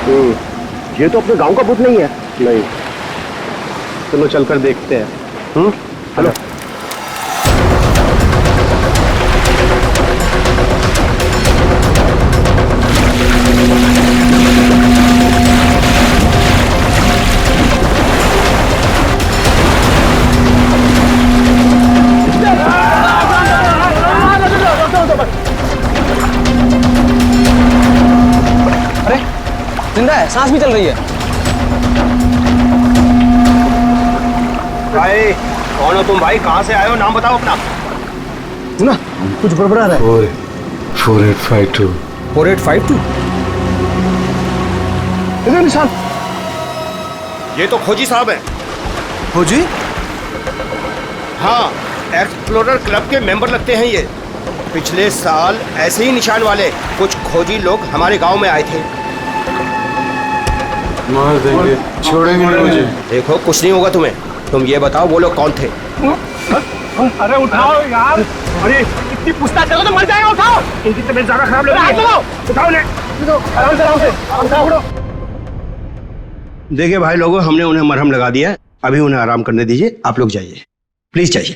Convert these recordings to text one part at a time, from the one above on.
ये तो अपने गांव का भूत नहीं है। नहीं, चलो चलकर देखते हैं। हेलो। अरे जिंदा है, सांस भी चल रही है। भाई कौन हो तुम? भाई कहाँ से आए हो? नाम बताओ अपना। ना कुछ बड़बड़ा रहा है। 4852 4852। इधर निशान। ये तो खोजी साहब हैं। खोजी? हाँ, एक्सप्लोरर क्लब के मेंबर लगते हैं ये। पिछले साल ऐसे ही निशान वाले कुछ खोजी लोग हमारे गांव में आए थे। मार देंगे, छोड़ेंगे नहीं मुझे। देखो कुछ नहीं होगा तुम्हें। तुम ये बताओ वो लोग कौन थे? अरे उठाओ यार। अरे इतनी पूछताछ करो तो मर जाएगा। उठाओ, इनकी तबीयत ज्यादा खराब लग रही है। उठाओ ले, आराम से आराम से उठाओ। देखिए भाई लोगों, हमने उन्हें मरहम लगा दिया है। अभी उन्हें आराम करने दीजिए। आप लोग जाइए, प्लीज जाइए।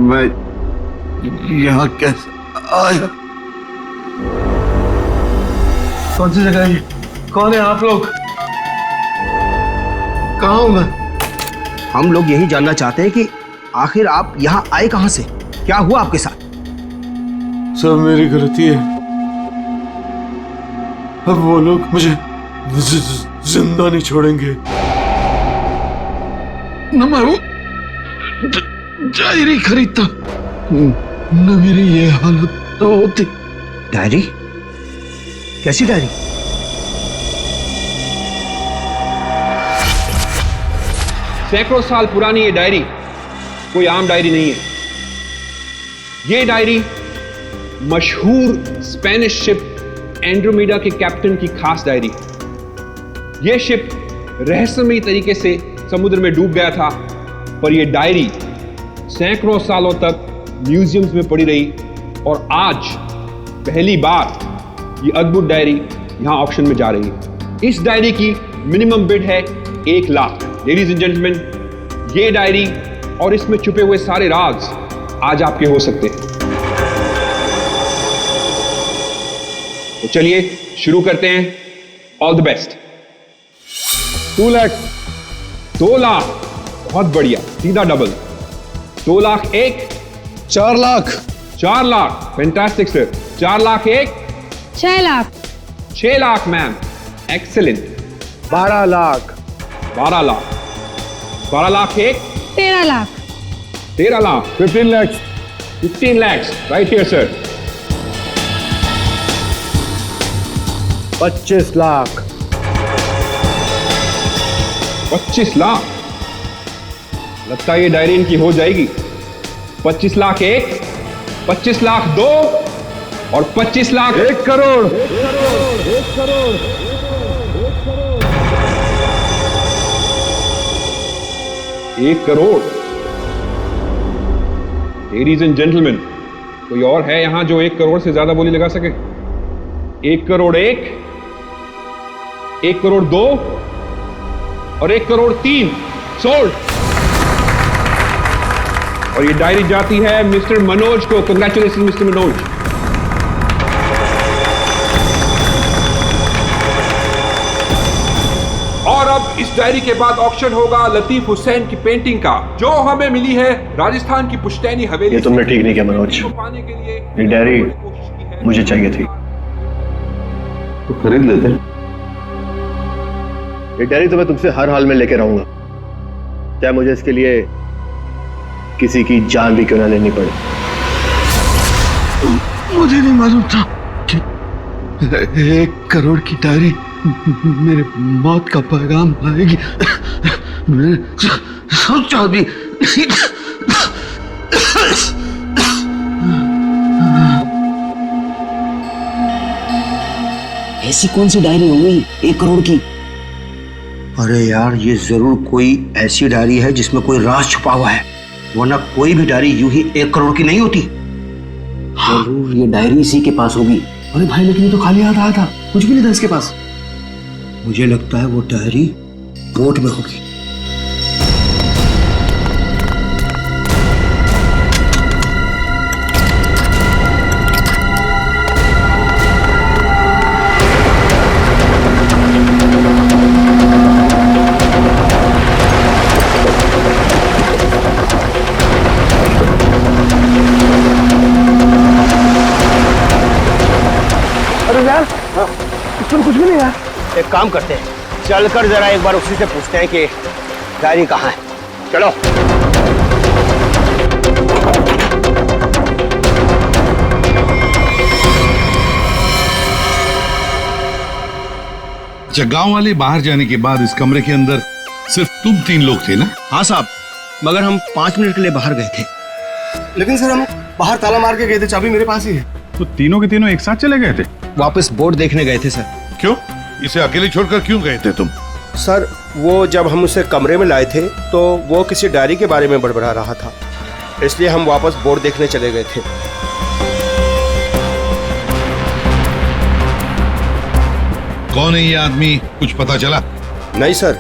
मैं यहाँ कैसे आया? कौन सी जगह है ये? कौन है आप लोग? कहाँ हूँ मैं? हम लोग यही जानना चाहते हैं कि आखिर आप यहाँ आए कहाँ से? क्या हुआ आपके साथ? सब मेरी गलती है। अब वो लोग मुझे जिंदा नहीं छोड़ेंगे। न मैं वो डायरी खरीदता, न मेरी ये हालत होती। डायरी? कैसी डायरी? सैकड़ों साल पुरानी ये डायरी कोई आम डायरी नहीं है। ये डायरी मशहूर स्पेनिश शिप एंड्रोमेडा के कैप्टन की खास डायरी। यह शिप रहस्यमयी तरीके से समुद्र में डूब गया था, पर यह डायरी सैकड़ों सालों तक म्यूजियम्स में पड़ी रही और आज पहली बार ये अद्भुत डायरी यहां ऑक्शन में जा रही है। इस डायरी की मिनिमम बिड है 1 लाख। लेडीज एंड जेंटलमैन, ये डायरी और इसमें छुपे हुए सारे राज आज आपके हो सकते हैं। तो चलिए शुरू करते हैं। All the best. 2 lakh, 2 lakh, बहुत बढ़िया, सीधा double. 2 lakh 1, 4 lakh, 4 lakh, fantastic sir. 4 lakh 1, 6 lakh, 6 lakh ma'am, excellent. 12 lakh, 12 lakh, 12 lakh 1, 13 lakh, 13 lakh, 15 lakhs, 15 lakhs, right here sir. 25 lakh, 25 lakh. लगता है ये डायरी इनकी हो जाएगी। 25 लाख 1, 25 लाख 2 और 25 lakh 1 crore. 1 crore. Ladies and gentleman, कोई और है यहां जो 1 करोड़ से ज्यादा बोली लगा सके? 1 करोड़ 1, 1 करोड़ 2 और 1 करोड़ 3 सोल्ड। और ये डायरी जाती है मिस्टर मनोज को। Congratulation mister Manoj. और अब इस डायरी के बाद ऑक्शन होगा लतीफ हुसैन की पेंटिंग का, जो हमें मिली है राजस्थान की पुश्तैनी हवेली। ये तुमने ठीक नहीं किया मनोज। पाने के लिए ये डायरी मुझे चाहिए थी। तो खरीद लेते। ये डायरी तो मैं तुमसे हर हाल में लेके रहूंगा, चाहे मुझे इसके लिए किसी की जान भी क्यों ना लेनी पड़े। मुझे नहीं मालूम था कि 1 करोड़ की डायरी मेरे मौत का पैगाम लाएगी। मैंने सोचा भी नहीं। ऐसी कौन सी डायरी होगी 1 करोड़ की? अरे यार, ये जरूर कोई ऐसी डायरी है जिसमें कोई राज छुपा हुआ है, वरना कोई भी डायरी यूं ही 1 करोड़ की नहीं होती। जरूर ये डायरी इसी के पास होगी। अरे भाई, लेकिन ये तो खाली हाथ आया था, कुछ भी नहीं था इसके पास। मुझे लगता है वो डायरी बोट में होगी। इसमें कुछ भी नहीं है। एक काम करते हैं, चलकर जरा एक बार उसी से पूछते हैं कि डायरी कहाँ है। चलो। अच्छा, गांव वाले बाहर जाने के बाद इस कमरे के अंदर सिर्फ तुम 3 लोग थे ना? हाँ साहब, मगर हम 5 मिनट के लिए बाहर गए थे। लेकिन सर हम बाहर ताला मार के गए थे, चाबी मेरे पास ही है। तो तीनों के तीनों एक साथ चले गए थे? वापस बोर्ड देखने गए थे सर। क्यों? इसे अकेले छोड़कर क्यों गए थे तुम? सर, वो जब हम उसे कमरे में लाए थे तो वो किसी डायरी के बारे में बड़बड़ा रहा था, इसलिए हम वापस बोर्ड देखने चले गए थे। कौन है ये आदमी, कुछ पता चला? नहीं सर,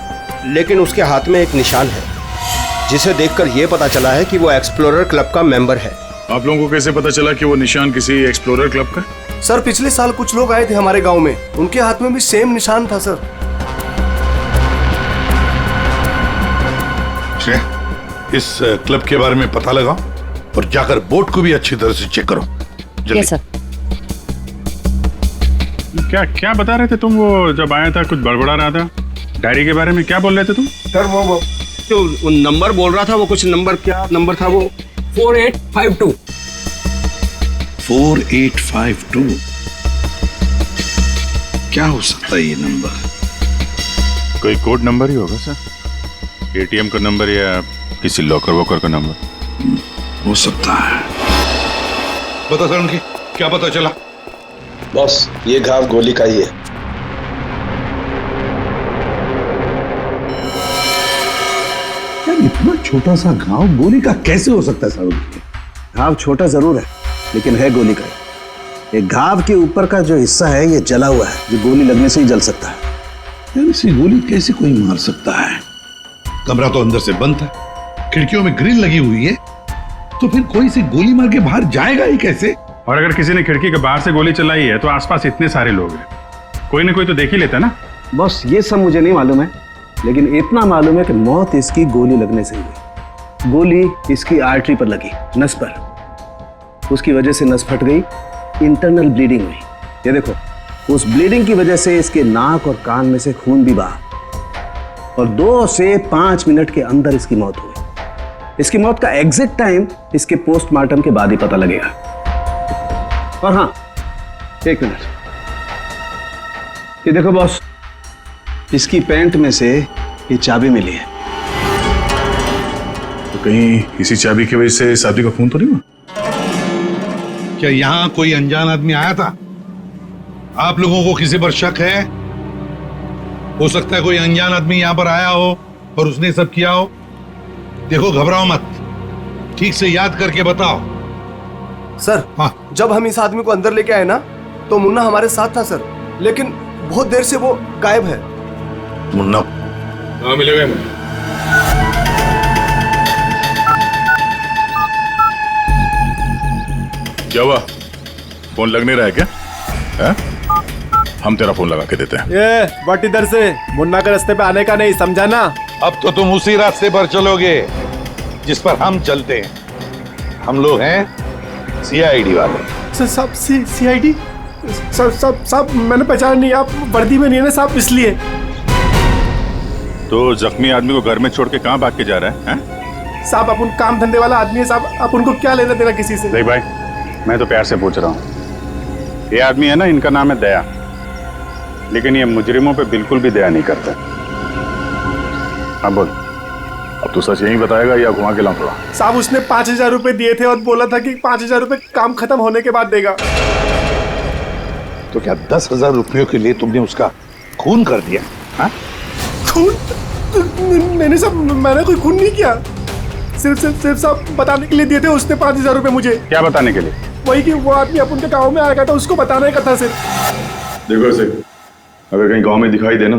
लेकिन उसके हाथ में एक निशान है जिसे देखकर ये पता चला है कि वो एक्सप्लोरर क्लब का मेंबर है। आप लोगों को कैसे पता चला कि वो निशान किसी एक्सप्लोरर क्लब का? सर पिछले साल कुछ लोग आए थे हमारे गांव में, उनके हाथ में भी सेम निशान था सर। इस क्लब के बारे में पता लगाओ और जाकर बोट को भी अच्छी तरह से चेक करो। जल्दी। Yes sir. क्या क्या बता रहे थे तुम? वो जब आया था कुछ बड़बड़ा रहा था डायरी के बारे में, क्या बोल रहे थे तुम? सर वो जो नंबर बोल रहा था, वो कुछ नंबर, क्या नंबर था वो? 4852। 4852 क्या हो सकता है ये नंबर? कोई कोड नंबर ही होगा सर, एटीएम का नंबर या किसी लॉकर वॉकर का नंबर हो सकता है। बता सर, उनकी क्या पता चला? बॉस, ये घाव गोली का ही है। यार, इतना छोटा सा घाव गोली का कैसे हो सकता है सर? घाव छोटा जरूर है, लेकिन है गोली का। ये घाव के ऊपर का जो हिस्सा है ये जला हुआ है, जो गोली लगने से ही जल सकता है। यार, इसे गोली कैसे कोई मार सकता है? कमरा तो अंदर से बंद था, खिड़कियों में ग्रिल लगी हुई है, तो फिर कोई इसे गोली मार के बाहर जाएगा ही कैसे? और अगर किसी ने खिड़की के बाहर से गोली चलाई है तो आसपास इतने सारे लोग हैं, कोई ना कोई तो देख ही लेता ना। बॉस, ये सब मुझे नहीं मालूम है, लेकिन इतना मालूम है कि मौत इसकी गोली लगने से हुई। गोली इसकी आर्टरी पर लगी, नस पर। उसकी वजह से नस फट गई, इंटरनल ब्लीडिंग हुई। ये देखो, उस ब्लीडिंग की वजह से इसके नाक और कान में से खून भी बहा और 2 से 5 मिनट के अंदर इसकी मौत हुई। इसकी मौत का एग्जैक्ट टाइम इसके पोस्टमार्टम के बाद ही पता लगेगा। और हाँ, 1 मिनट, ये देखो बॉस, इसकी पैंट में से ये चाबी मिली है। तो कहीं इसी चाबी की वजह से शादी का खून तो नहीं हुआ? क्या यहाँ कोई अनजान आदमी आया था? आप लोगों को किसी पर शक है? हो सकता है कोई अनजान आदमी यहाँ पर आया हो और उसने सब किया हो। देखो, घबराओ मत, ठीक से याद करके बताओ। सर, हाँ, जब हम इस आदमी को अंदर लेके आए ना, तो मुन्ना हमारे साथ था सर, लेकिन बहुत देर से वो गायब है। मुन्ना? हाँ, मिलेगा। क्या हुआ? फोन लग नहीं रहा है क्या? है? हम तेरा फोन लगा के देते हैं। ये बट इधर से मुन्ना के रास्ते पे आने का नहीं, समझा ना? अब तो तुम उसी रास्ते पर चलोगे जिस पर हम चलते हैं। हम लोग हैं सीआईडी वाले। सर साहब, सीआईडी? साहब मैंने पहचान नहीं, आप वर्दी में नहीं है ना साहब, इसलिए। तो जख्मी आदमी को घर में छोड़ के कहाँ भाग के जा रहा है? साहब, आप उन काम धंधे वाला आदमी है साहब, आप उनको क्या लेना देना किसी से? देख भाई, मैं तो प्यार से पूछ रहा हूँ। ये आदमी है ना, इनका नाम है दया, लेकिन ये मुजरिमों पे बिल्कुल भी दया नहीं करता। हाँ बोल, अब तू सच यही बताएगा या घुमा के लाऊं थोड़ा? साहब, उसने 5000 रुपए दिए थे और बोला था कि 5000 रुपए काम खत्म होने के बाद देगा। तो क्या 10,000 रुपयों के लिए तुमने उसका खून कर दिया? हाँ? खून? मैंने कोई खून नहीं किया। सिर्फ साहब बताने के लिए दिए थे उसने 5,000 रुपए मुझे। क्या बताने के लिए? वही कि वो आदमी अपन के गाँव में आया था, उसको बताने का था सिर्फ। देखो ऐसे, अगर कहीं गांव में दिखाई देना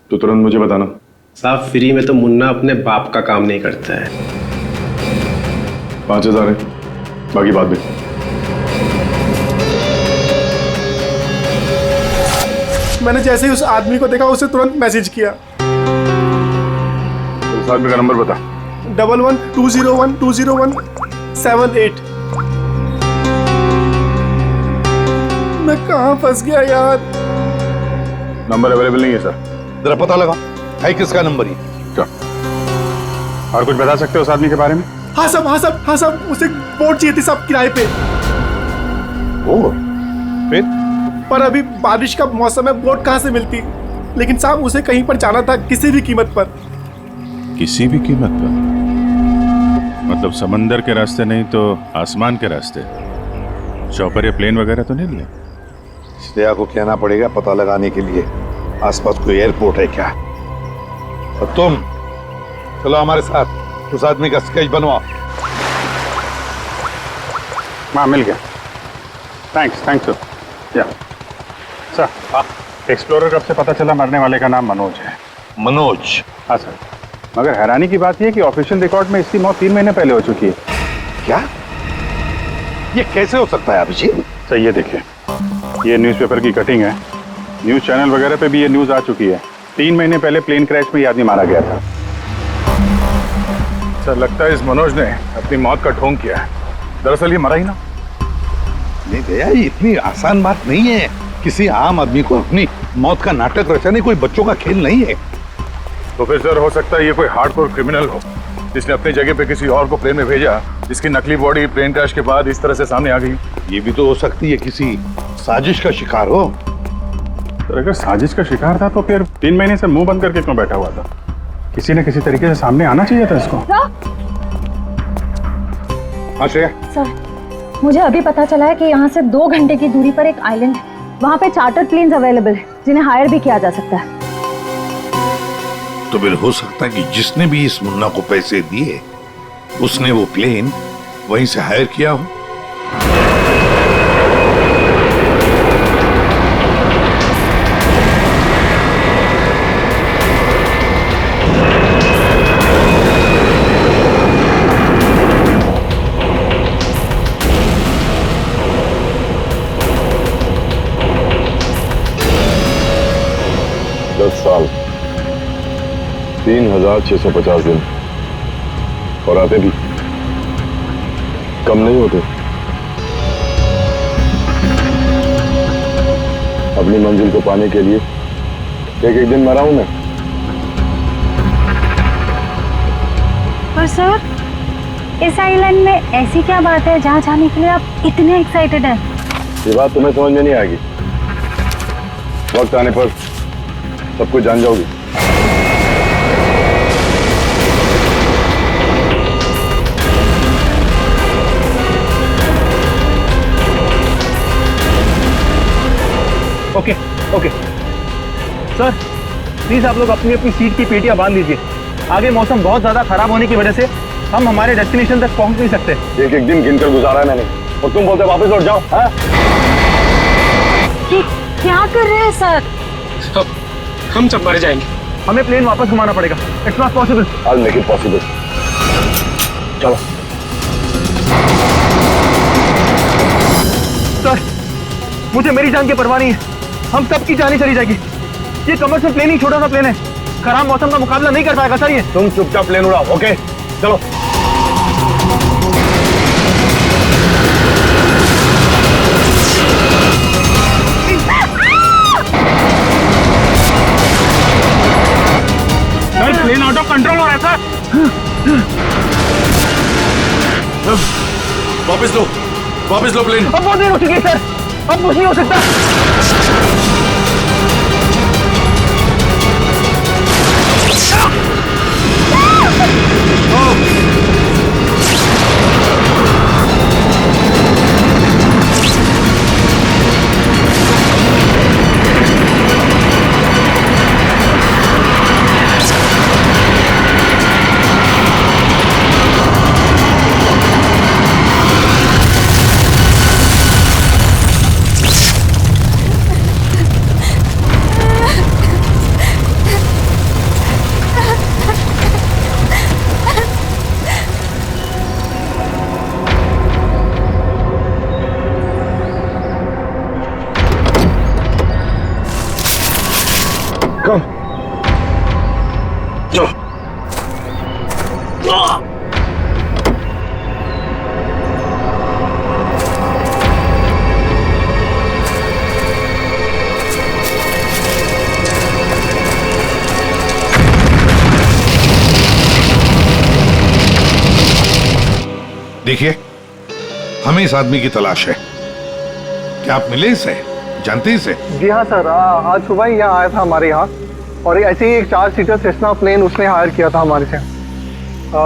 तो तुरंत मुझे बताना। साहब फ्री में तो मुन्ना अपने बाप का काम नहीं करता है। 5,000 है, बाकी बाद में। मैंने जैसे ही उस आदमी को देखा उसे तुरंत मैसेज किया। उस आदमी का नंबर बता। 1120120178। मैं कहाँ फंस गया यार। नंबर अवेलेबल नहीं है सर। जरा पता लगा है किसका नंबर ही। क्या और कुछ बता सकते हो उस आदमी के बारे में? हाँ साहब उसे बोट चाहिए थी साहब किराए पे। वो फिर पर अभी बारिश का मौसम है, बोट कहाँ से मिलती। लेकिन साहब उसे कहीं पर जाना था किसी भी कीमत पर। किसी भी कीमत पर? मतलब समंदर के रास्ते नहीं तो आसमान के रास्ते? चौपर या प्लेन वगैरह तो नहीं लिए? श्रेया को कहना पड़ेगा पता लगाने के लिए आसपास कोई एयरपोर्ट है क्या। और तुम चलो हमारे साथ, उस आदमी का स्केच बनवाओ। हाँ मिल गया। Thanks sir. या सर, एक्सप्लोरर कब से पता चला मरने वाले का नाम मनोज है? मनोज? हाँ सर, मगर हैरानी की बात यह है कि ऑफिशियल रिकॉर्ड में इसकी मौत 3 महीने पहले हो चुकी है। क्या? ये कैसे हो सकता है अभिजीत? सर ये देखिए, ये न्यूज़पेपर की कटिंग है। न्यूज़ चैनल वगैरह पे भी ये न्यूज़ आ चुकी है। 3 महीने पहले प्लेन क्रैश में ये आदमी मारा गया था। सर लगता है इस मनोज ने अपनी मौत का ढोंग किया है। दरअसल ये मरा ही ना। नहीं भैया, ये इतनी आसान बात नहीं है। किसी आम आदमी को अपनी मौत का नाटक रचाने कोई बच्चों का खेल नहीं है। तो फिर सर हो सकता है ये कोई हार्डकोर क्रिमिनल हो जिसने अपनी जगह पे किसी और को प्लेन में भेजा, जिसकी नकली बॉडी प्लेन क्रैश के बाद इस तरह से सामने आ गई। ये भी तो हो सकती है किसी साजिश का शिकार हो। तो अगर साजिश का शिकार था तो फिर 3 महीने से मुंह बंद करके क्यों बैठा हुआ था? किसी न किसी तरीके से सामने आना चाहिए था इसको। हाँ श्रेया। सर मुझे अभी पता चला है कि यहाँ से 2 घंटे की दूरी पर एक आइलैंड है। वहाँ पे चार्टर प्लेन्स अवेलेबल है जिन्हें हायर भी किया जा सकता है। तो फिर हो सकता है कि जिसने भी इस मुन्ना को पैसे दिए उसने वो प्लेन वहीं से हायर किया हो। साल 3,650 दिन और आते भी कम नहीं होते। अपनी मंजिल को पाने के लिए एक दिन मरा हूं मैं। पर सर इस आइलैंड में ऐसी क्या बात है जहाँ जाने के लिए आप इतने एक्साइटेड हैं? ये बात तुम्हें समझ में नहीं आएगी। वक्त आने पर सब कुछ जान जाओगी। ओके सर प्लीज आप लोग अपनी अपनी सीट की पेटियां बांध लीजिए। आगे मौसम बहुत ज्यादा खराब होने की वजह से हम हमारे डेस्टिनेशन तक पहुंच नहीं सकते। एक दिन गिनकर गुजारा है मैंने और तुम बोलते वापस लौट जाओ। क्या कर रहे हैं सर? हम सब मर जाएंगे। हमें प्लेन वापस घुमाना पड़ेगा। It's not possible. I'll make it possible। चलो सर मुझे मेरी जान की परवाह नहीं है। हम सबकी जान ही चली जाएगी। ये कमर्शियल प्लेन ही छोटा सा प्लेन है, खराब मौसम का मुकाबला नहीं कर पाएगा सर ये। तुम चुपचाप प्लेन उड़ाओ। ओके चलो। प्लेन आउट ऑफ कंट्रोल हो रहा है सर। वापस लो प्लेन। अब बहुत देर हो चुकी है सर, अब कुछ नहीं हो सकता। देखिए, हमें इस आदमी की तलाश है। क्या आप मिले इसे? जानते इसे? जी हाँ सर, आज सुबह ही यहाँ आया था हमारे यहाँ, और ऐसे ही एक 4 सीटर सेस्ना प्लेन उसने हायर किया था हमारे से।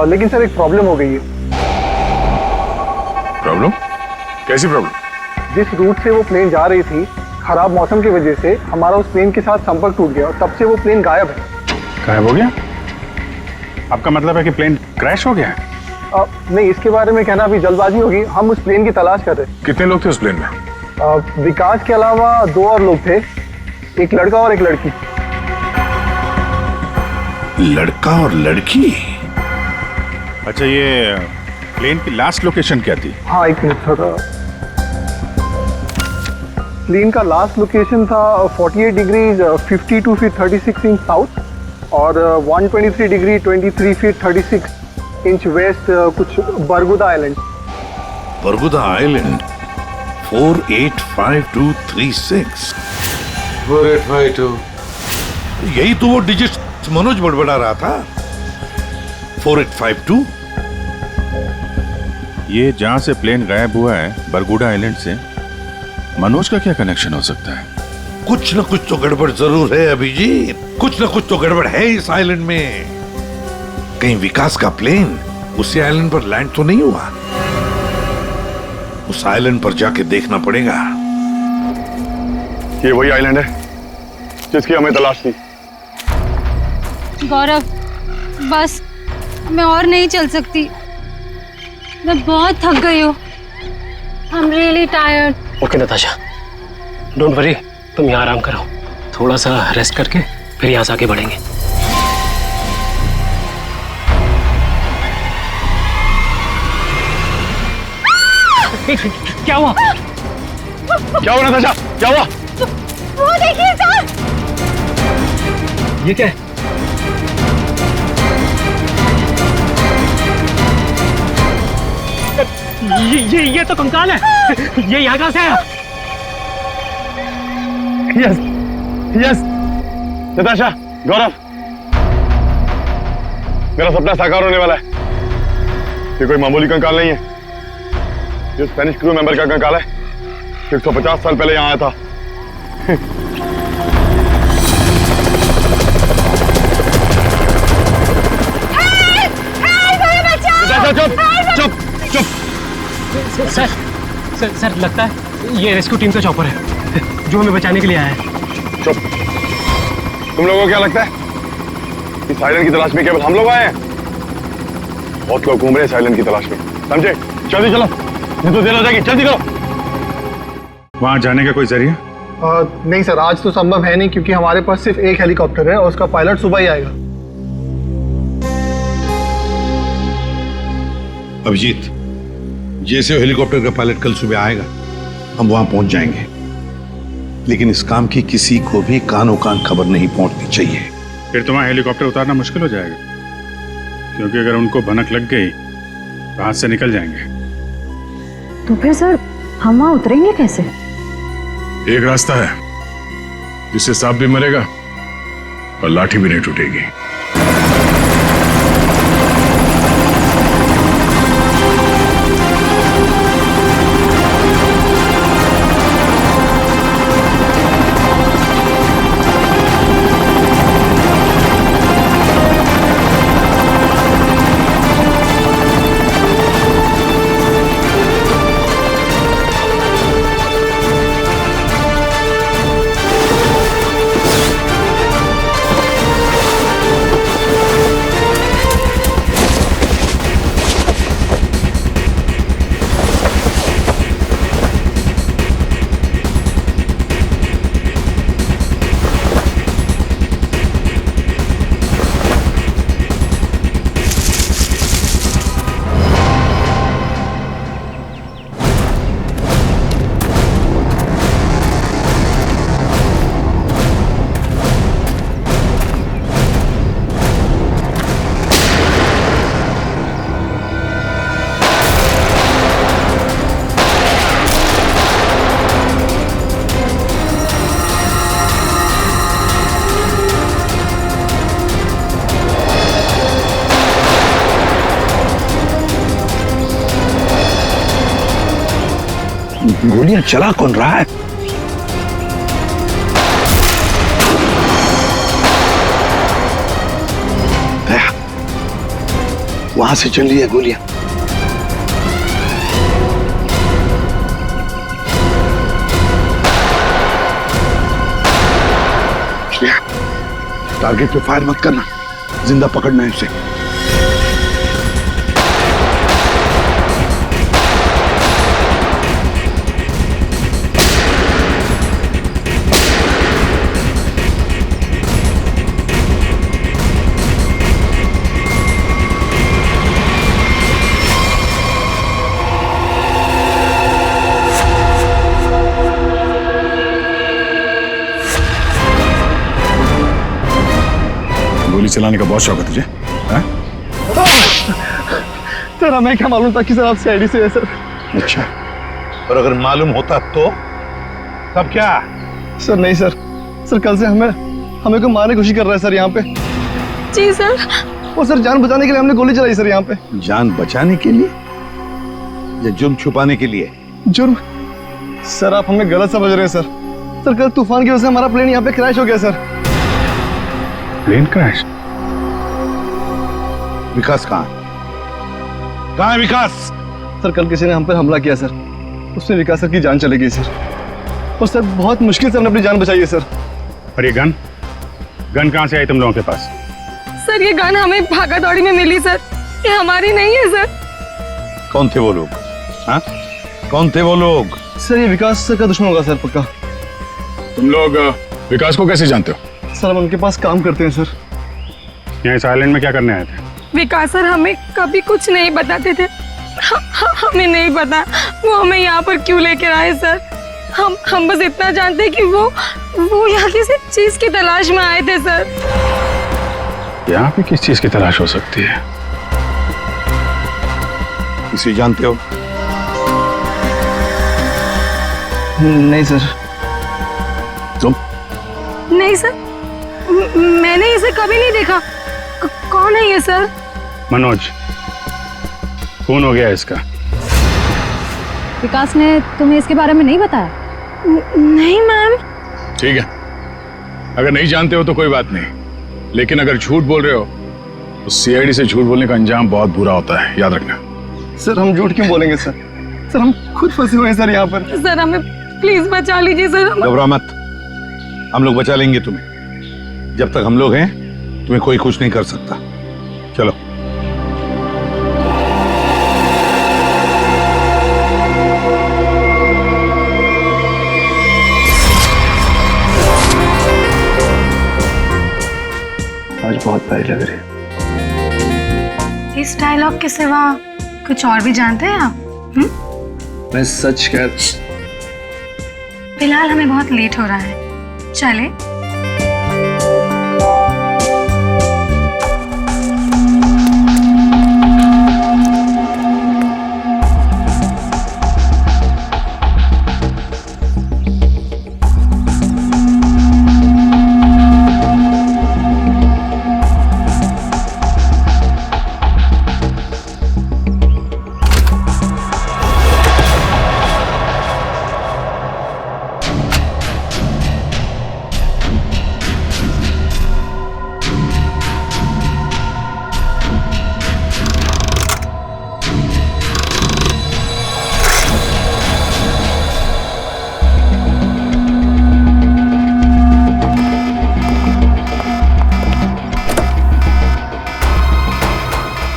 लेकिन सर एक प्रॉब्लम हो गई है। प्रॉब्लम? कैसी प्रॉब्लम? जिस रूट से वो प्लेन जा रही थी, खराब मौसम की वजह से हमारा उस प्लेन के साथ संपर्क टूट गया और तब से वो प्लेन गायब है। गायब हो गया? आपका मतलब है कि प्लेन क्रैश हो गया है? नहीं, इसके बारे में कहना अभी जल्दबाजी होगी। हम उस प्लेन की तलाश कर रहे हैं। कितने लोग थे उस प्लेन में? विकास के अलावा 2 और लोग थे, एक लड़का और एक लड़की। लड़का और लड़की? अच्छा, ये प्लेन की लास्ट लोकेशन क्या थी? हाँ, एक मिनट थोड़ा। प्लेन का लास्ट लोकेशन था 48 डिग्री 52 फीट 36 इंच साउथ और 123 डिग्री 23 फीट 36 इंच वेस्ट, कुछ बरगुदा आइलैंड। बरगुदा आइलैंड 485236। 4852। यही तो वो डिजिट मनोज बड़बड़ा रहा था। 4852। ये जहां से प्लेन गायब हुआ है, बरगुडा आइलैंड से, मनोज का क्या कनेक्शन हो सकता है? कुछ न कुछ तो गड़बड़ जरूर है अभिजीत, कुछ न कुछ तो गड़बड़ है इस आइलैंड में। कहीं विकास का प्लेन उसी आइलैंड पर लैंड तो नहीं हुआ? उस आइलैंड पर जाके देखना पड़ेगा। ये वही आइलैंड है जिसकी हमें तलाश थी। गौरव, बस मैं और नहीं चल सकती, मैं बहुत थक गई हूँ। I'm really tired. Okay Natasha, don't worry, तुम यहाँ आराम करो, थोड़ा सा रेस्ट करके फिर यहाँ से आगे बढ़ेंगे। क्या हुआ? क्या हुआ नताशा? क्या हुआ? वो देखिए सर। ये क्या है? ये तो कंकाल है। ये यहाँ कहाँ से आया? यस यस, नताशा, गौरव, मेरा सपना साकार होने वाला है। ये कोई मामूली कंकाल नहीं है, ये स्पेनिश क्रू मेंबर का कंकाल है। 150 साल पहले यहाँ आया था। चुप चुप चुप। सर लगता है ये रेस्क्यू टीम का चॉपर है जो हमें बचाने के लिए आया है। चुप। तुम लोगों को क्या लगता है इस आइलैंड की तलाश में केवल हम लोग आए हैं? बहुत लोग घूम रहे हैं इस आइलैंड की तलाश में, समझे? जल्दी चलो, नहीं तो देर हो जाएगी। जल्दी करो। वहां जाने का कोई जरिया? नहीं सर, आज तो संभव है नहीं, क्योंकि हमारे पास सिर्फ एक हेलीकॉप्टर है और उसका पायलट सुबह ही आएगा। अभिजीत, जैसे हेलीकॉप्टर का पायलट कल सुबह आएगा, हम वहां पहुंच जाएंगे। लेकिन इस काम की किसी को भी कानो कान खबर नहीं पहुंचनी चाहिए। फिर तो वहां हेलीकॉप्टर उतारना मुश्किल हो जाएगा, क्योंकि अगर उनको भनक लग गई तो हाथ से निकल जाएंगे। तो फिर सर हम वहाँ उतरेंगे कैसे? एक रास्ता है जिससे सांप भी मरेगा और लाठी भी नहीं टूटेगी। गोलियां चला कौन रहा है? वहां से चल रही है गोलियां। टारगेट पे फायर मत करना, जिंदा पकड़ना है उसे। गोली चलाने का बहुत शौक है तुझे? हाँ? सर हमें क्या मालूम था कि सर आप सीआईडी से है सर। अच्छा, और अगर मालूम होता तो तब क्या? सर नहीं सर, सर कल से हमें को मारने की कोशिश कर रहा है सर यहाँ पे। जी सर। वो सर जान बचाने के लिए हमने गोली चलाई सर यहाँ पे। जान बचाने के लिए या जुर्म छुपाने के लिए? जुर्म? सर आप हमें गलत समझ रहे हैं सर। सर कल तूफान की वजह से हमारा प्लेन यहाँ पे क्रैश हो गया सर। Plane crash? विकास कहाँ है विकास? सर कल किसी ने हम पर हमला किया सर, उसमें विकास सर की जान चली गई सर। और सर बहुत मुश्किल से हमने अपनी जान बचाई है सर। और ये गन कहाँ से आई तुम लोगों के पास? सर ये गन हमें भागा दौड़ी में मिली सर, ये हमारी नहीं है सर। कौन थे वो लोग? हाँ, कौन थे वो लोग? सर ये विकास सर का दुश्मन होगा सर पक्का। तुम लोग विकास को कैसे जानते हो? सर हम उनके पास काम करते हैं सर। यहाँ इस आइलैंड में क्या करने आए थे? विकास सर हमें कभी कुछ नहीं बताते थे, हमें नहीं पता वो हमें यहाँ पर क्यों लेकर आए सर। हम बस इतना जानते कि वो यहाँ किसी चीज की तलाश में आए थे सर। यहाँ पे किस चीज की तलाश हो सकती है? इसे जानते हो? नहीं सर। तुम? नहीं सर, मैंने इसे कभी नहीं देखा। कौन है ये सर? मनोज, खून हो गया इसका। विकास ने तुम्हें इसके बारे में नहीं बताया? नहीं मैम। ठीक है, अगर नहीं जानते हो तो कोई बात नहीं, लेकिन अगर झूठ बोल रहे हो तो सीआईडी से झूठ बोलने का अंजाम बहुत बुरा होता है, याद रखना। सर हम झूठ क्यों बोलेंगे सर? सर हम खुद फंसे हुए हैं सर यहाँ पर। सर हमें प्लीज बचा लीजिए सर। घबरा मत, हम लोग बचा लेंगे तुम्हें। जब तक हम लोग हैं तुम्हें कोई कुछ नहीं कर सकता। चलो। आज बहुत प्यारी लग रही है। इस डायलॉग के सिवा कुछ और भी जानते हैं आप? मैं सच कह। फिलहाल हमें बहुत लेट हो रहा है, चले?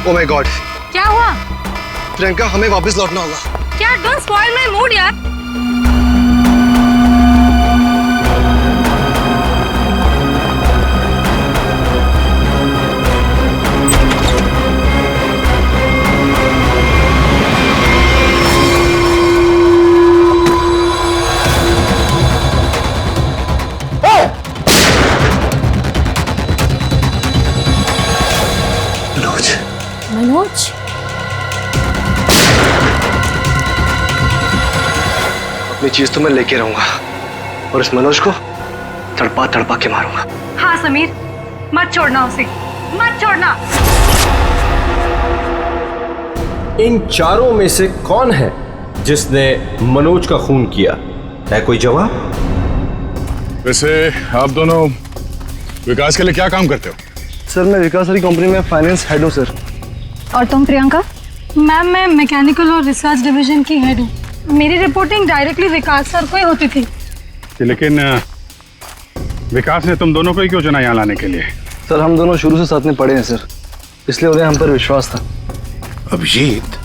Oh my God! क्या हुआ? प्रियंका हमें वापस लौटना होगा। क्या? डोंट स्पॉइल माय मूड यार। मनोज, अपनी चीज तो मैं लेके रहूंगा और इस मनोज को तड़पा तड़पा के मारूंगा। हाँ समीर, मत छोड़ना उसे, मत छोड़ना। इन चारों में से कौन है जिसने मनोज का खून किया, है कोई जवाब? वैसे आप दोनों विकास के लिए क्या काम करते हो? सर मैं विकास सर की कंपनी में फाइनेंस हेड हूँ सर। और तुम प्रियंका? मैम मैं मैकेनिकल और रिसर्च डिवीजन की हेड हूँ। मेरी रिपोर्टिंग डायरेक्टली विकास सर को ही होती थी। लेकिन विकास ने तुम दोनों को ही क्यों चुना यहाँ लाने के लिए? सर हम दोनों शुरू से साथ में पढ़े हैं सर, इसलिए उन्हें हम पर विश्वास था। अभिजीत,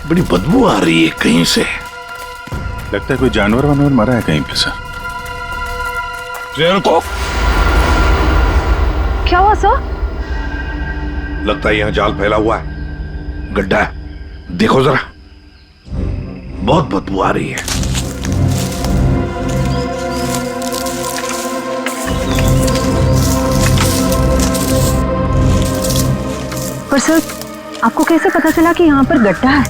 बड़ी बदबू आ रही है कहीं से। लगता है कोई जानवर वानवर मरा है कहीं पे सर। को क्या हुआ सर? लगता है यहाँ जाल फैला हुआ है, गड्ढा है। देखो जरा, बहुत बदबू आ रही है। पर सर आपको कैसे पता चला कि यहाँ पर गड्ढा है?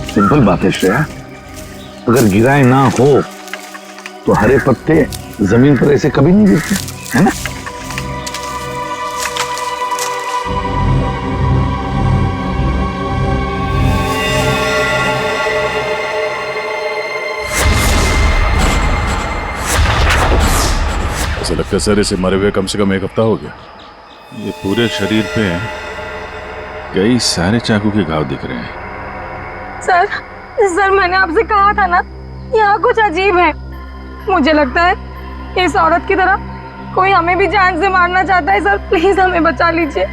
सिंपल बात है श्रेया, अगर गिराए ना हो तो हरे पत्ते जमीन पर ऐसे कभी नहीं गिरते, है ना? ऐसा लगता है सर इसे मरे हुए कम से कम 1 हफ्ता हो गया। ये पूरे शरीर पे कई सारे चाकू के घाव दिख रहे हैं। सर मैंने आपसे कहा था ना, यहाँ कुछ अजीब है। मुझे लगता है इस औरत की तरह कोई हमें भी जान से मारना चाहता है। सर प्लीज हमें बचा लीजिए।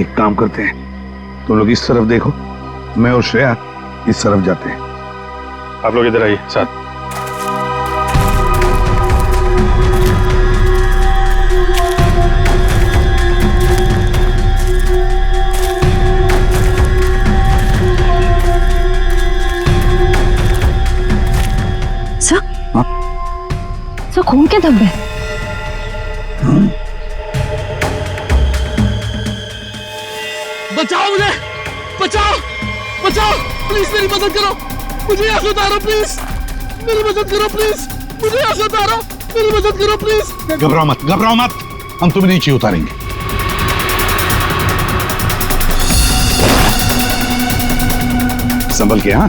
एक काम करते हैं, तुम लोग इस तरफ देखो, मैं और श्रेया इस तरफ जाते हैं। आप लोग इधर आइए साथ। सर खून के धब्बे। बचाओ मुझे, बचाओ बचाओ, प्लीज मेरी मदद करो, मुझे यहाँ से उतारो प्लीज, मेरी मदद करो प्लीज, मुझे यहाँ से उतारो, मेरी मदद करो प्लीज। घबराओ मत, घबराओ मत, हम तुम्हें नीचे उतारेंगे। संभल के। हाँ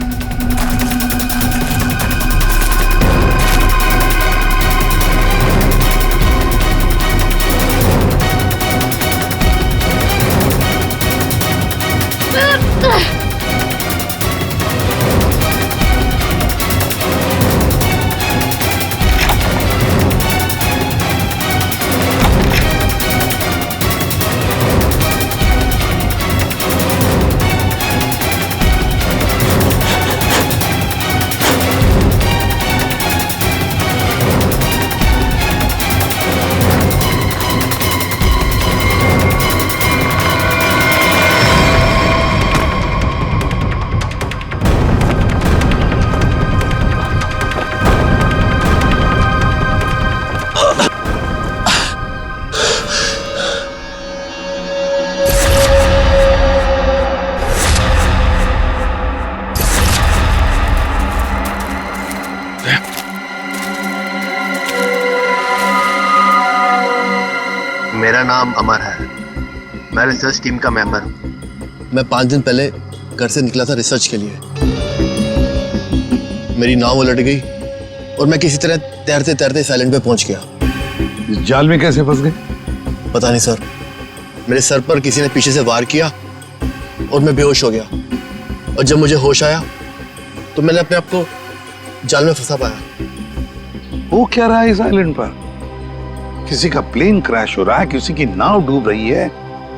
मेरा नाम अमर है, मैं रिसर्च टीम का मेंबर हूँ। मैं 5 दिन पहले घर से निकला था रिसर्च के लिए। मेरी नाव उलट गई और मैं किसी तरह तैरते तैरते इस आइलैंड पे पहुंच गया। इस जाल में कैसे फंस गए? पता नहीं सर, मेरे सर पर किसी ने पीछे से वार किया और मैं बेहोश हो गया। और जब मुझे होश आया तो मैंने अपने आप को जाल में फंसा पाया। वो क्या रहा है इस आइलैंड पर? किसी का प्लेन क्रैश हो रहा है, किसी की नाव डूब रही है,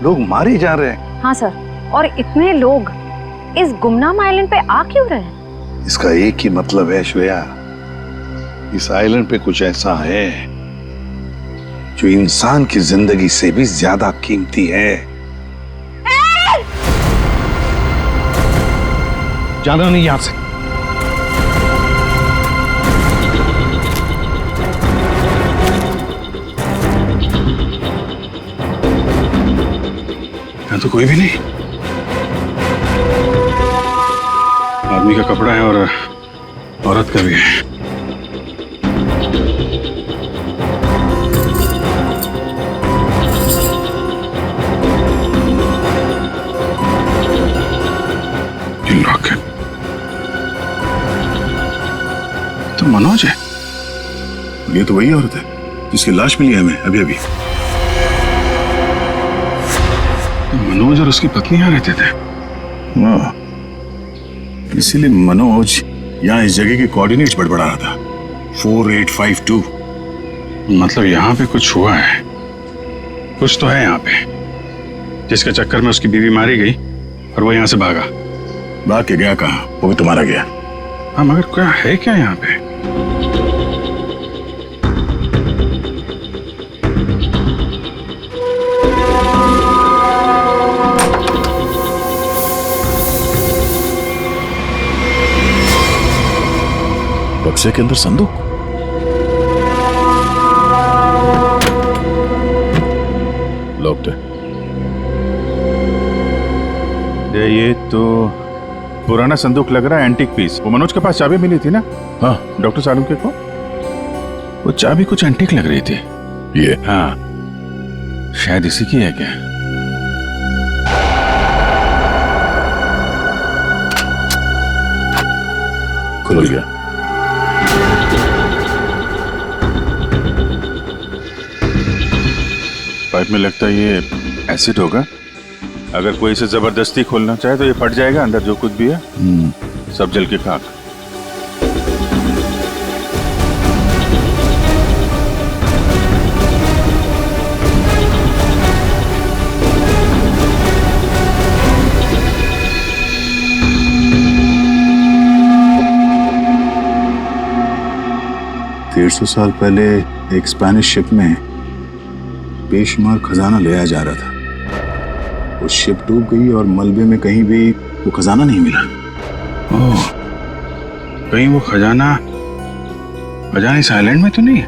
लोग मारे जा रहे हैं। हाँ सर, और इतने लोग इस गुमनाम आइलैंड पे आ क्यों रहे हैं? इसका एक ही मतलब है श्रेया, इस आइलैंड पे कुछ ऐसा है जो इंसान की जिंदगी से भी ज्यादा कीमती है। जाना नहीं यहां से। यहाँ तो कोई भी नहीं। आदमी का कपड़ा है और औरत का भी है। लॉक है। मनोज है? ये तो वही औरत है जिसकी लाश मिली है हमें अभी अभी। मनोज और उसकी पत्नी यहाँ रहते थे। इसीलिए मनोज यहाँ इस जगह के कोऑर्डिनेट्स बड़बड़ा रहा था। 4852। मतलब यहाँ पे कुछ हुआ है, कुछ तो है यहाँ पे, जिसके चक्कर में उसकी बीवी मारी गई और वो यहाँ से भागा। भाग के गया कहाँ? वो भी तुम्हारा गया। हाँ, मगर क्या है क्या यहाँ पे? बक्से के अंदर संदूक। लॉक्ड है। ये तो पुराना संदूक लग रहा है, एंटीक पीस। वो मनोज के पास चाबी मिली थी ना? हाँ, डॉक्टर सालुंके को। वो चाबी कुछ एंटीक लग रही थी। ये? हाँ, शायद इसी की है क्या? खुल गया। पाइप में लगता है ये एसिड होगा। अगर कोई इसे जबरदस्ती खोलना चाहे तो ये फट जाएगा। अंदर जो कुछ भी है सब जल के खाक। सौ साल पहले एक स्पेनिश शिप में बेशुमार खजाना ले आया जा रहा था। वो शिप डूब गई और मलबे में कहीं भी वो खजाना नहीं मिला। ओह, कहीं वो खजाना इस आइलैंड में तो नहीं है?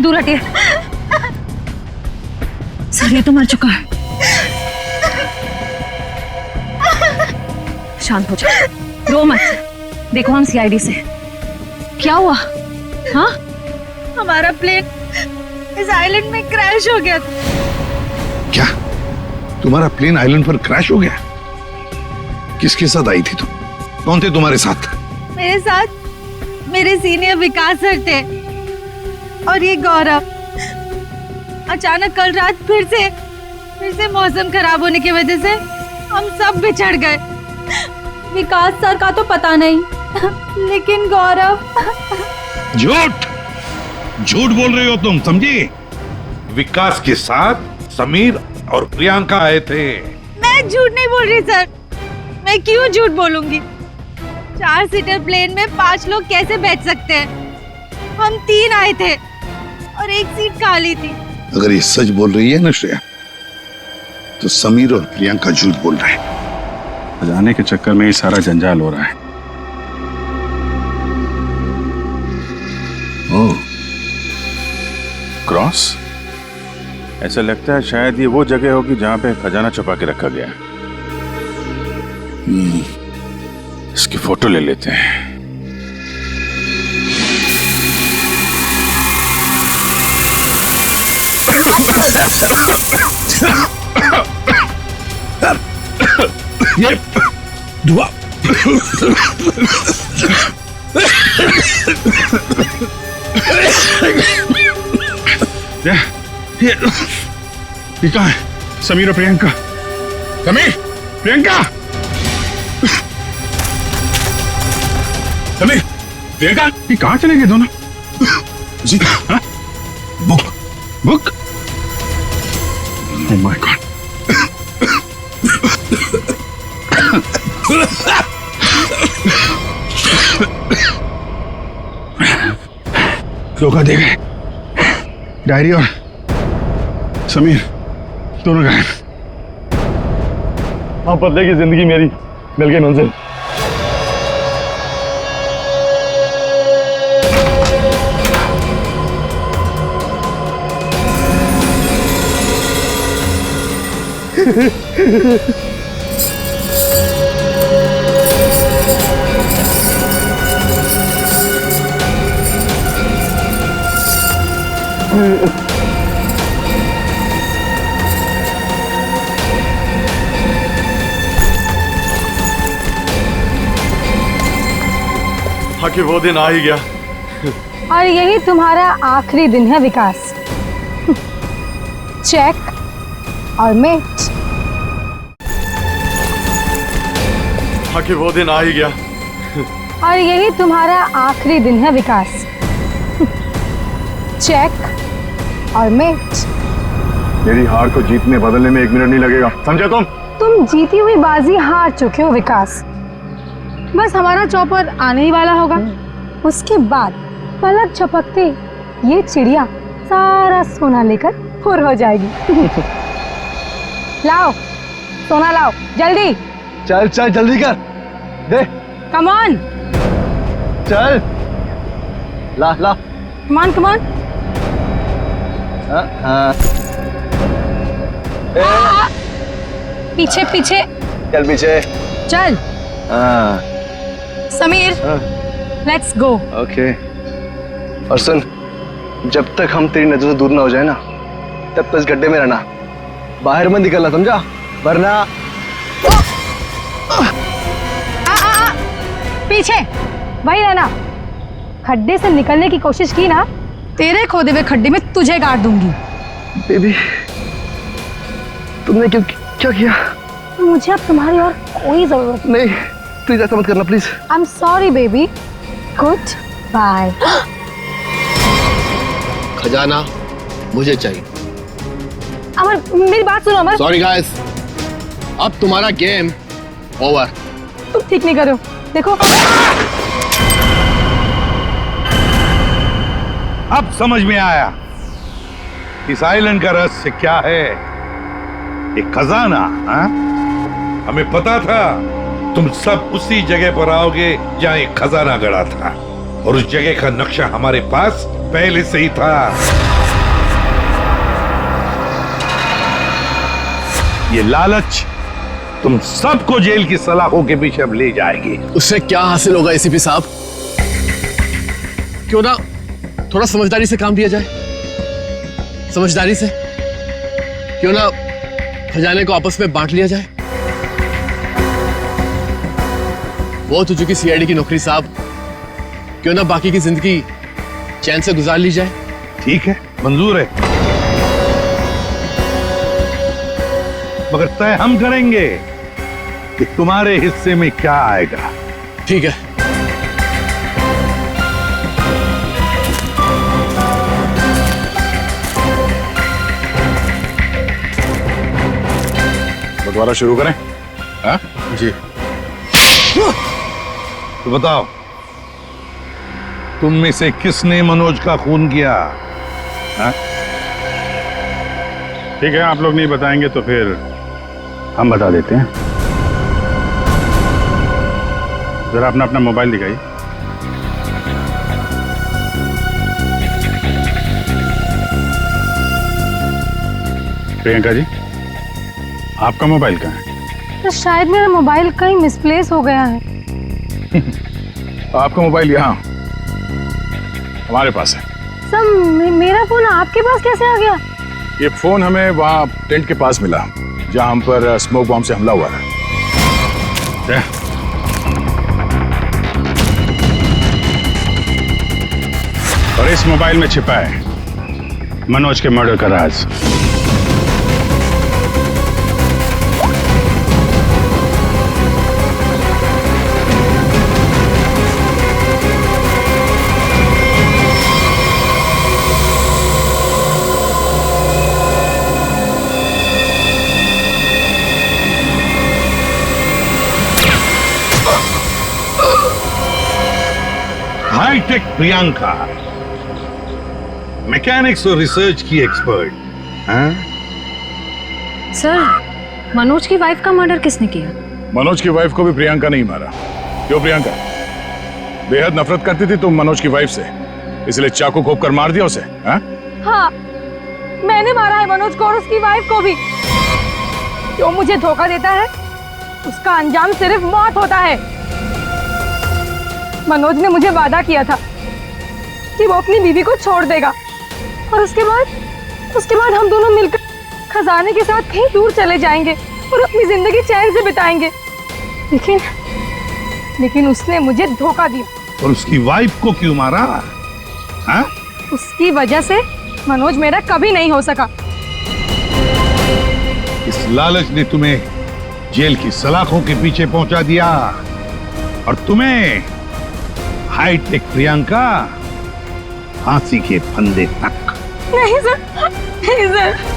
दूर हटिए सर, ये तो मर चुका है। शांत हो जाओ, रो मत। देखो हम सीआईडी से। क्या हुआ? हाँ, हमारा प्लेन इस आइलैंड में क्रैश हो गया। क्या तुम्हारा प्लेन आइलैंड पर क्रैश हो गया? किसके साथ आई थी तुम? कौन थे तुम्हारे साथ? मेरे साथ मेरे सीनियर विकास सर थे और ये गौरव। अचानक कल रात फिर से मौसम खराब होने की वजह से हम सब बिछड़ गए। विकास सर का तो पता नहीं, लेकिन गौरव। झूठ बोल रही हो तुम, समझी? विकास के साथ समीर और प्रियंका आए थे। मैं झूठ नहीं बोल रही सर। मैं क्यों झूठ बोलूंगी? 4 सीटर प्लेन में 5 लोग कैसे बैठ सकते हैं? हम 3 आए थे और एक सीट खाली थी। अगर ये सच बोल रही है ना श्रेया, तो समीर और प्रियंका झूठ बोल रहे हैं। खजाने के चक्कर में ये सारा जंजाल हो रहा है। ओह, क्रॉस? ऐसा लगता है शायद ये वो जगह होगी जहां पे खजाना छुपा के रखा गया। इसकी फोटो ले लेते हैं। ये धुआं ये कहाँ है? समीर और प्रियंका। समीर, प्रियंका, समीर, प्रियंका, ये कहाँ चले गए दोनों? जी, हाँ? बुक? Oh my God. धोखा दे गए। डायरी और समीर दोनों गायब। हाँ, बदले की जिंदगी मेरी मिल गई मंजिल। आखिर वो दिन आ ही गया। और यही तुम्हारा आखिरी दिन है विकास। चेक और मेट। आखिर वो दिन आ ही गया। और यही तुम्हारा आखिरी दिन है विकास। चेक और मेट। मेरी हार को जीत में बदलने में 1 मिनट नहीं लगेगा, समझे तुम जीती हुई बाजी हार चुके हो विकास। बस हमारा चौपर आने ही वाला होगा। उसके बाद पलक झपकते ये चिड़िया सारा सोना लेकर फुर हो जाएगी। लाओ सोना लाओ जल्दी। चल चल जल्दी कर दे। Come on. चल ला ला। Come on come on. पीछे पीछे चल पीछे चल। Sameer let's go. ओके। और सुन, जब तक हम तेरी नजर से दूर ना हो जाए ना, तब तक इस गड्ढे में रहना, बाहर मत निकलना, समझा? वरना पीछे वही रहना। खड्डे से निकलने की कोशिश की ना, तेरे खोदे हुए खड्डे में तुझे गाड़ दूंगी। बेबी तुमने क्या किया? मुझे अब तुम्हारी और कोई जरूरत नहीं। प्लीज ऐसा मत करना please. I am sorry baby. Goodbye. खजाना मुझे चाहिए। अमर मेरी बात सुनो अमर। सॉरी गाइस, अब तुम्हारा गेम ओवर। तुम ठीक नहीं कर रहे हो, देखो। अब समझ में आया इस आइलैंड का रहस्य क्या है। एक खजाना। हाँ? हमें पता था तुम सब उसी जगह पर आओगे जहां एक खजाना गड़ा था, और उस जगह का नक्शा हमारे पास पहले से ही था। ये लालच तुम सबको जेल की सलाखों के पीछे अब ले जाएगी। उससे क्या हासिल होगा एसीपी साहब? क्यों ना थोड़ा समझदारी से काम लिया जाए। समझदारी से क्यों ना खजाने को आपस में बांट लिया जाए। बहुत हो चुकी सीआईडी की नौकरी साहब, क्यों ना बाकी की जिंदगी चैन से गुजार ली जाए। ठीक है, मंजूर है, मगर तय हम करेंगे कि तुम्हारे हिस्से में क्या आएगा। ठीक है। बंटवारा शुरू करें? हाँ? जी। तो बताओ, तुम में से किसने मनोज का खून किया? हाँ? ठीक है, आप लोग नहीं बताएंगे तो फिर हम बता देते हैं। जरा अपना अपना मोबाइल दिखाइए। प्रियंका जी, आपका मोबाइल कहाँ है? तो शायद मेरा मोबाइल कहीं मिसप्लेस हो गया है। आपका मोबाइल यहाँ हमारे पास है। सर मेरा फोन आपके पास कैसे आ गया? ये फोन हमें वहाँ टेंट के पास मिला जहाँ हम पर स्मोक बॉम्ब से हमला हुआ था। और इस मोबाइल में छिपा है मनोज के मर्डर का राज। हाईटेक प्रियंका, मैकेनिक्स और रिसर्च की एक्सपर्ट। हाँ? सर मनोज की वाइफ का मर्डर किसने किया? मनोज की वाइफ को भी प्रियंका नहीं मारा। क्यों प्रियंका? बेहद नफरत करती थी तुम मनोज की वाइफ से, इसलिए चाकू घोंप कर मार दिया उसे? हाँ? हाँ, मैंने मारा है मनोज को और उसकी वाइफ को भी। जो मुझे धोखा देता है उसका अंजाम सिर्फ मौत होता है। मनोज ने मुझे वादा किया था कि वो अपनी बीवी को छोड़ देगा, और उसके बाद हम दोनों मिलकर खजाने के साथ कहीं दूर चले जाएंगे और अपनी जिंदगी चैन से बिताएंगे। लेकिन उसने मुझे धोखा दिया। और उसकी वाइफ को क्यों मारा? हाँ? उसकी वजह से मनोज मेरा कभी नहीं हो सका। इस लालच ने तुम्हें जेल की सलाखों के पीछे पहुंचा दिया और तुम्हें हाईटेक प्रियंका फांसी के फंदे तक। नहीं सर, नहीं सर।